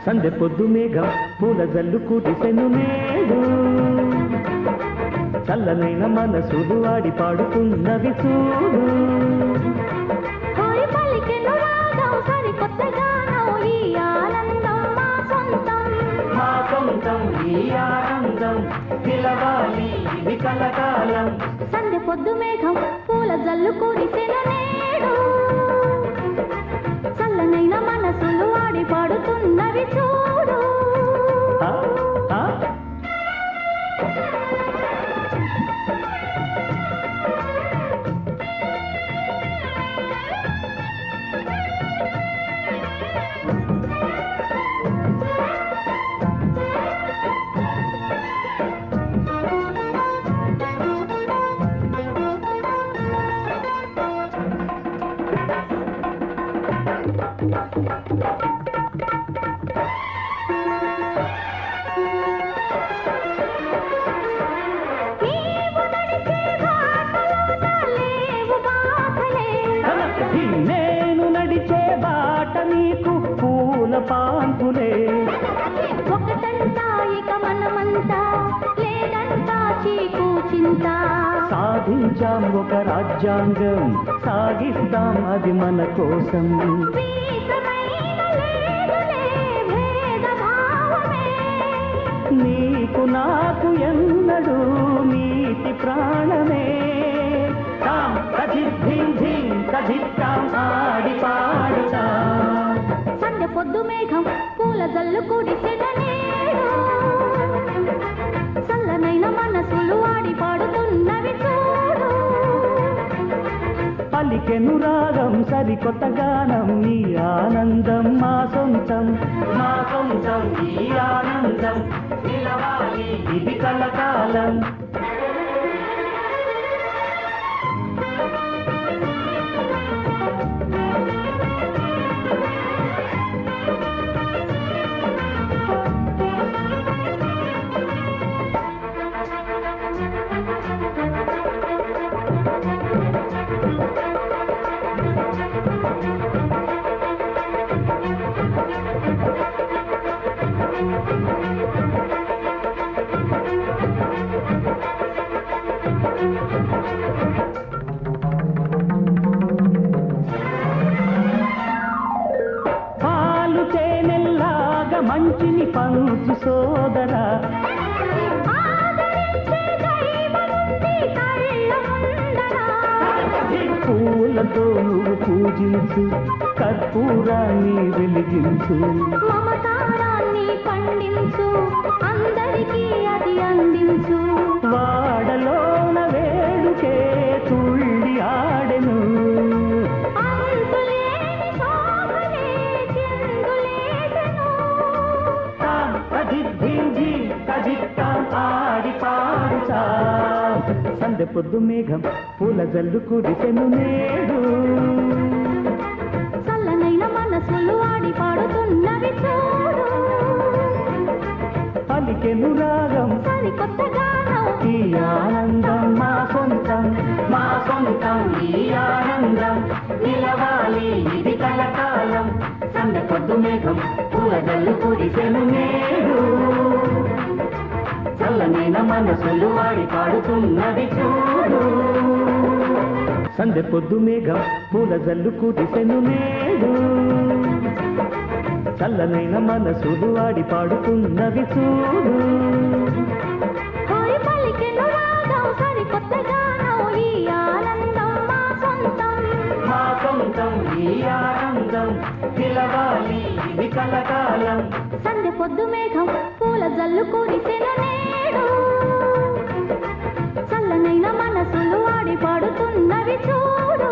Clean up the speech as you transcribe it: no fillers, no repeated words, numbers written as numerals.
సందె పొద్దు మేఘం పూల జల్లు కురిసెను నేడు చల్లనైన మనసులు ఆడి పాడుతున్నవి చూడు ఈ ఆనందం పిలవాలి ఇది కలకాలం సందె పొద్దు మేఘం పూల జల్లు కురిసెను నేడు చల్లనైన మనసులు ఆడి పాడుతున్నవి చూడు నేను నడిచే బాట నీకు పూల పాన్పులే ఒకటంతా ఇక మనమంతా లేదంతా చీకు చింత సాధించాం ఒక రాజ్యాంగం సాగిస్తాం అది మన కోసం నీకు నాకు ఎన్నడు నీతి ప్రాణమే తాం కజిద్ధిం ధిం కజిత్తాం ఆడి పాడుతా సందె పొద్దు మేఘం పూల జల్లు కురిసెను నేడు చల్లనైన మనసులు ఆడి పాడుతున్నవి చూడు పలికెను రాగం సరికొత్త గానం ఈ ఆనందం మా సొంతం ఈ ఆనందం నిలవాలి ఇది కలకాలం పాలు తేనెల్లాగా మంచిని పంచు సోదరా పూలతో నువ్వు పూజించు కర్పూరాన్ని వెలిగించు మమకారాన్ని పండించు అందరికీ అది అందించు వాడలోన వేడుకే తుళ్ళి ఆడెను అంతులేని శోభలే చిందులేసెను కజిత్తాం ఆడి పాడుతా సందె పొద్దు మేఘం పూల జల్లు కురిసెను నేడు చల్లనైన మనసులు ఆడి పాడుతున్నవి చూడు పలికెను రాగం సరికొత్త గానం ఈ ఆనందం మా సొంతం ఈ ఆనందం నిలవాలి ఇది కలకాలం సందె పొద్దు మేఘం పూల జల్లు కురిసెను నేడు చల్లనైన మనసులు వాడి పాడుతున్నది చూడు సందె పొద్దు మేఘం పూల జల్లు కురిసెను నేడు చల్లనైన మనసులు వాడి పాడుతున్నది చూడు పలికెను రాగం సరికొత్త గానం ఈ ఆనందం మా సొంతం ఈ ఆనందం పిలవాలి ఇది కలకాలం సందె పొద్దు మేఘం పూల జల్లు కురిసెను నేడు చల్లనైన మనసులు ఆడి పాడుతున్నవి చూడు